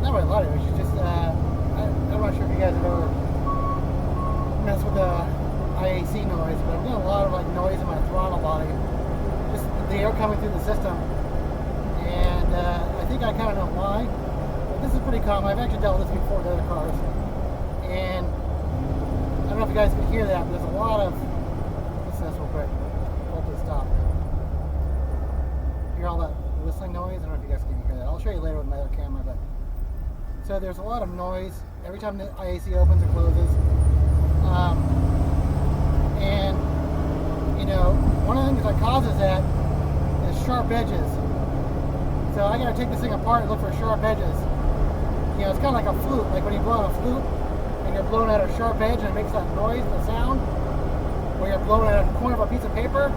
not really a lot of issues, just I'm not sure if you guys have ever messed with the IAC noise, but I'm getting a lot of like noise in my throttle body, just the air coming through the system, and I think I kind of know why. But this is pretty common. I've actually dealt with this before with other cars, and I don't know if you guys can hear that, but there's a lot of, listen to this real quick, hopefully stop. Hear all that whistling noise? I don't know if you guys can hear that. I'll show you later with my other camera, but so there's a lot of noise every time the IAC opens or closes. And you know, one of the things that causes that is sharp edges. So I gotta take this thing apart and look for sharp edges. You know, it's kind of like a flute, like when you blow on a flute and you're blowing at a sharp edge and it makes that noise, the sound, or you're blowing at a corner of a piece of paper.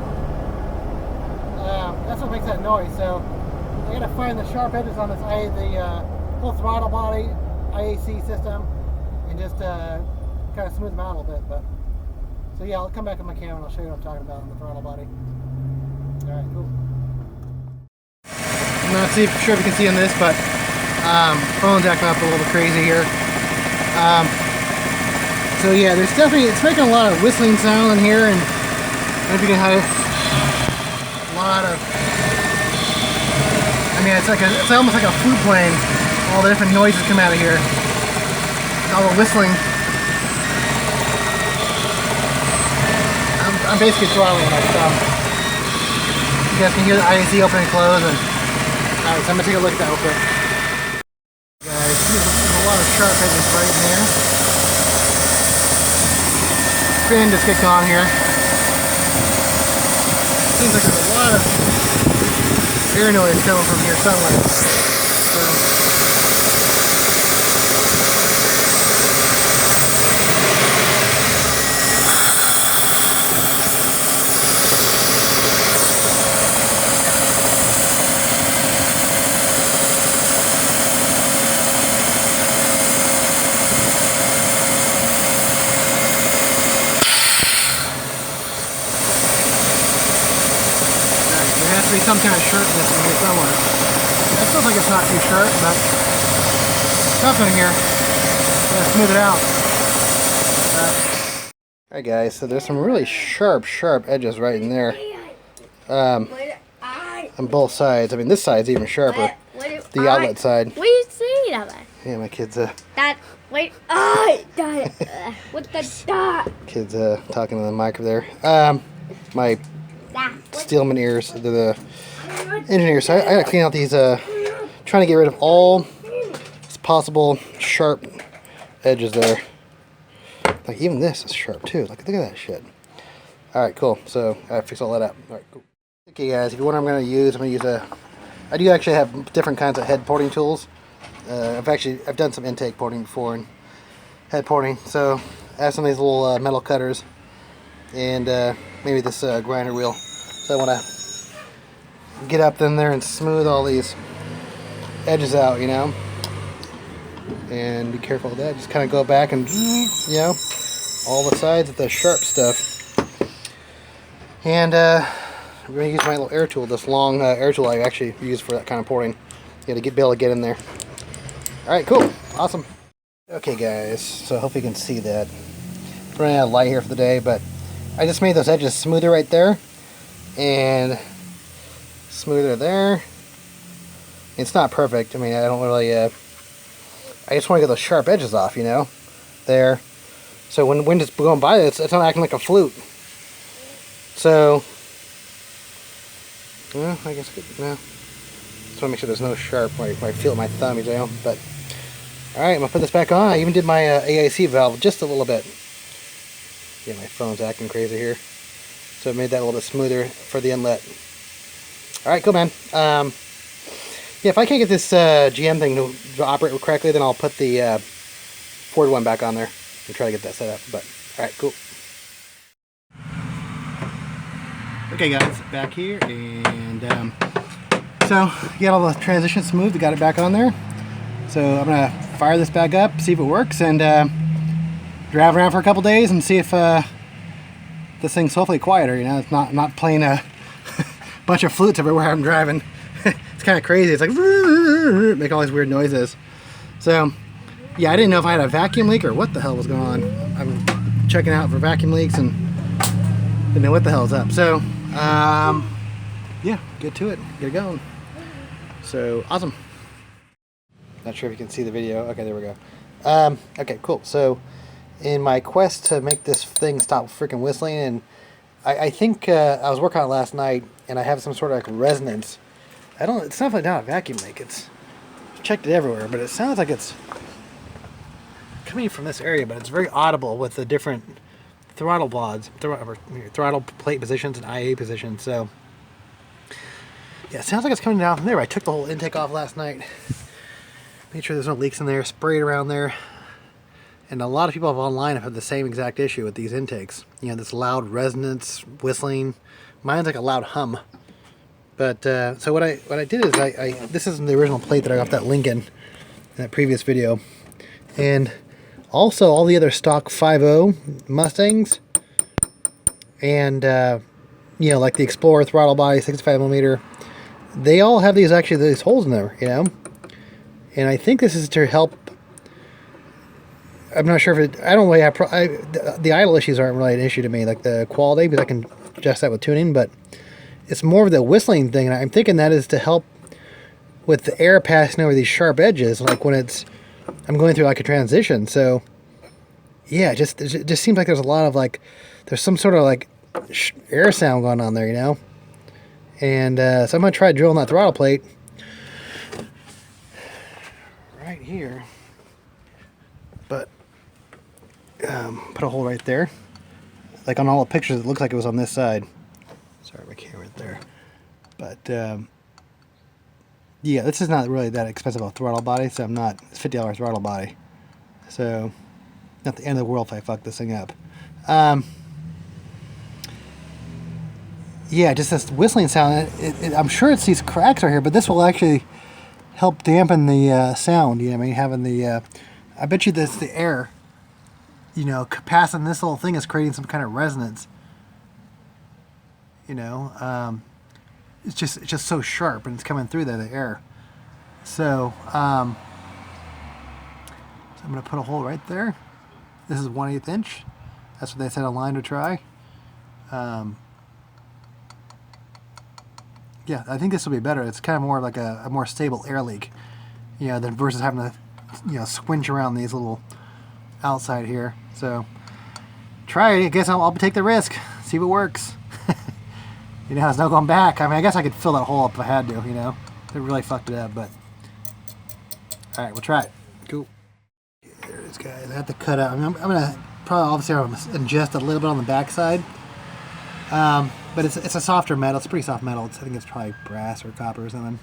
That's what makes that noise. So I gotta find the sharp edges on this whole throttle body IAC system and just kind of smooth them out a little bit. But so yeah, I'll come back on my camera and I'll show you what I'm talking about on the throttle body. All right, cool. I'm not sure if you can see on this, but phone's acting up a little bit crazy here. So yeah, there's definitely, it's making a lot of whistling sound in here, and I don't know if you can have a lot of, I mean, it's almost like a flute playing. All the different noises come out of here. All the whistling. I'm basically throttling when I stop. You guys can hear the IAC open and close. And alright, so I'm gonna take a look at that real quick. Guys, there's a lot of sharp edges right in there. Fan just kicked on here. Seems like there's a lot of air noise coming from here somewhere. So, there has to be some kind of sharpness in here somewhere. That feels like it's not too sharp, but something here. Gotta smooth it out. Alright guys, so there's some really sharp edges right in there. On both sides. I mean, this side's even sharper. The outlet side. What do you see that way? Yeah, my kids That wait. What the dot? Kids talking to the mic over there. My Steelman ears, the engineer. So I gotta clean out these, trying to get rid of all possible sharp edges there. Like even this is sharp too. Look at that shit. Alright, cool. So I fix all that up. Alright, cool. Okay guys, if you wonder what I'm gonna use, I do actually have different kinds of head porting tools. I've done some intake porting before and head porting. So I have some of these little metal cutters and maybe this grinder wheel. So I want to get up in there and smooth all these edges out, you know, and be careful of that. Just kind of go back and, you know, all the sides of the sharp stuff. And I'm going to use my little air tool, this long air tool I actually use for that kind of porting. You know, to be able to get in there. Alright, cool. Awesome. Okay guys, so hopefully you can see that. Running out of light here for the day, but I just made those edges smoother right there. And smoother there. It's not perfect. I mean, I don't really, I just want to get those sharp edges off, you know, there. So when the wind is going by, it's not acting like a flute. So, well, I guess, no. Just want to make sure there's no sharp where I feel it with my thumb, you know, but, alright, I'm going to put this back on. I even did my AIC valve just a little bit. Yeah, my phone's acting crazy here. So it made that a little bit smoother for the inlet. Alright, cool, man. Yeah, if I can't get this GM thing to operate correctly, then I'll put the Ford one back on there and try to get that set up. But, alright, cool. Okay, guys, back here, and so get all the transitions smooth. We got it back on there. So I'm going to fire this back up, see if it works, and drive around for a couple days and see if this thing's hopefully quieter. You know, it's not playing a bunch of flutes everywhere I'm driving. It's kind of crazy. It's like make all these weird noises. So, yeah, I didn't know if I had a vacuum leak or what the hell was going on. I'm checking out for vacuum leaks and didn't know what the hell's up. So, yeah, get to it, get it going. So, awesome. Not sure if you can see the video. Okay, there we go. Okay, cool. So, in my quest to make this thing stop freaking whistling, and I think I was working on it last night, and I have some sort of like resonance. It's definitely not a vacuum leak. I've checked it everywhere, but it sounds like it's coming from this area, but it's very audible with the different throttle pods, throttle plate positions and IA positions. So, yeah, it sounds like it's coming down from there. I took the whole intake off last night. Made sure there's no leaks in there, sprayed around there. And a lot of people online have had the same exact issue with these intakes. You know, this loud resonance, whistling. Mine's like a loud hum. But, so what I did is this isn't the original plate that I got off that Lincoln in that previous video. And also all the other stock 5.0 Mustangs and, you know, like the Explorer throttle body, 65mm, they all have these holes in there, you know. And I think this is to help. I'm not sure if I don't really have, the idle issues aren't really an issue to me, like the quality, because I can adjust that with tuning, but it's more of the whistling thing, and I'm thinking that is to help with the air passing over these sharp edges, like when I'm going through like a transition. So, yeah, it just seems like there's a lot of like, there's some sort of like air sound going on there, you know? And so I'm going to try drilling that throttle plate right here. But put a hole right there. Like on all the pictures, it looks like it was on this side. Sorry, my camera right there. But yeah, this is not really that expensive a throttle body, so it's $50 throttle body. So not the end of the world if I fuck this thing up. Yeah, just this whistling sound. I'm sure it's these cracks right here, but this will actually help dampen the sound. You know what I mean? Having the I bet you that's the air, you know, passing this little thing is creating some kind of resonance. You know, it's just so sharp and it's coming through the air. So, I'm going to put a hole right there. This is 1/8 inch. That's what they said online to try. Yeah, I think this will be better. It's kind of more like a more stable air leak, you know, than versus having to, you know, squinch around these little outside here. So try it. I guess I'll take the risk, see what works. You know, there's no going back. I mean, I guess I could fill that hole up if I had to, you know. It really fucked it up, but all right, we'll try it. Cool. There it is, guys. I have to cut out. I mean, I'm gonna probably obviously ingest a little bit on the backside. But it's a softer metal. It's a pretty soft metal. I think it's probably brass or copper or something.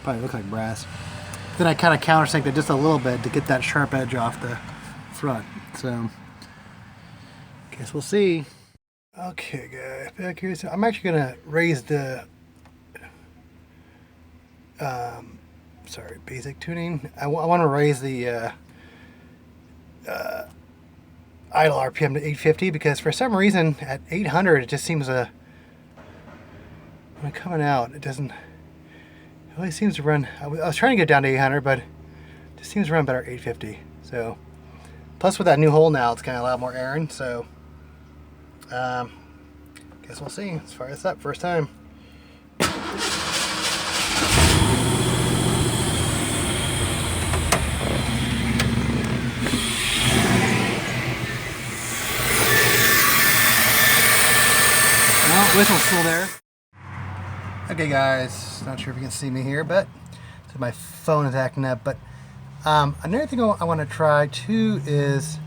Probably looks like brass. Then I kind of countersink it just a little bit to get that sharp edge off the front. So, guess we'll see. Okay, guys, back here. So I'm actually gonna raise the, sorry, basic tuning. I want to raise the idle RPM to 850 because for some reason at 800 it just seems when coming out it always seems to run. I was trying to get down to 800, but it just seems to run better at 850. So plus with that new hole now, it's kind of a lot more air in. So guess we'll see. Let's fire this up first time. Whistle's still there. Okay, guys, not sure if you can see me here, but so my phone is acting up. But another thing I want to try too is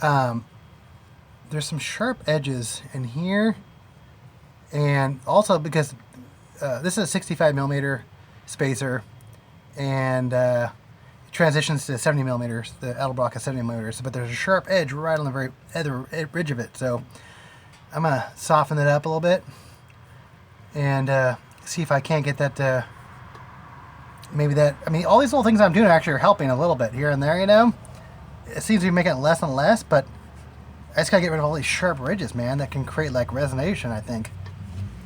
there's some sharp edges in here, and also because this is a 65mm spacer, and it transitions to 70mm. The Edelbrock is 70mm, but there's a sharp edge right on the very other ridge of it. So I'm going to soften it up a little bit and see if I can't get that maybe that, I mean, all these little things I'm doing actually are helping a little bit here and there, you know. It seems to be making it less and less, but I just got to get rid of all these sharp ridges, man, that can create like resonation, I think.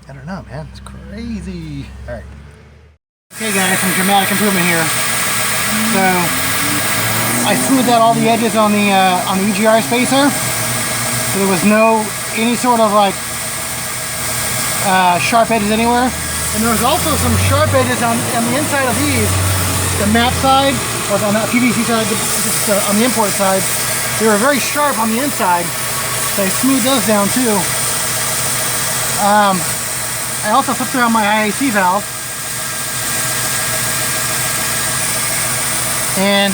I don't know, man. It's crazy. All right. Okay, guys, some dramatic improvement here. So I smoothed out all the edges on the EGR spacer, so there was any sort of like sharp edges anywhere. And there was also some sharp edges on the inside of these, the matte side, or on the PVC side, just on the import side. They were very sharp on the inside, so I smoothed those down too. I also flipped around my IAC valve, and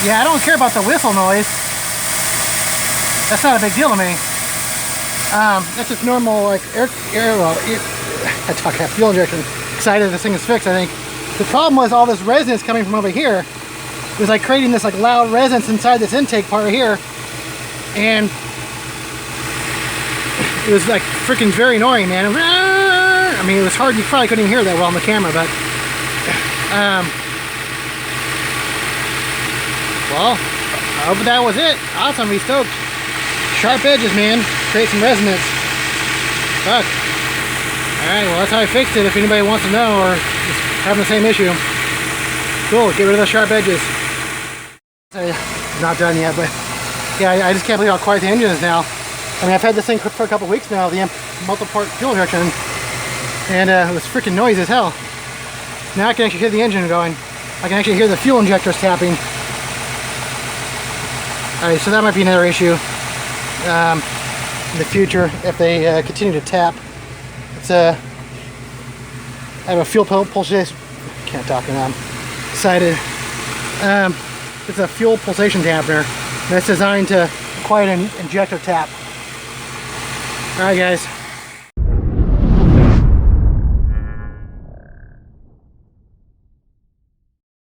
yeah, I don't care about the whistle noise. That's not a big deal to me. That's just normal, like I talk about fuel injection. Excited this thing is fixed, I think. The problem was all this resonance coming from over here. It was like creating this like loud resonance inside this intake part right here. And it was like freaking very annoying, man. I mean, it was hard. You probably couldn't even hear that well on the camera, but well, I hope that was it. Awesome, be stoked. Sharp edges, man. Create some resonance. Fuck. Alright, well that's how I fixed it if anybody wants to know or is having the same issue. Cool, get rid of the sharp edges. Not done yet, but yeah, I just can't believe how quiet the engine is now. I mean, I've had this thing for a couple weeks now, the multi-port fuel injection, and it was freaking noisy as hell. Now I can actually hear the engine going. I can actually hear the fuel injectors tapping. Alright, so that might be another issue in the future if they continue to tap. It's I have a fuel pulsation. Can't talk now. I'm excited. It's a fuel pulsation dampener that's designed to quiet an injector tap. Alright guys,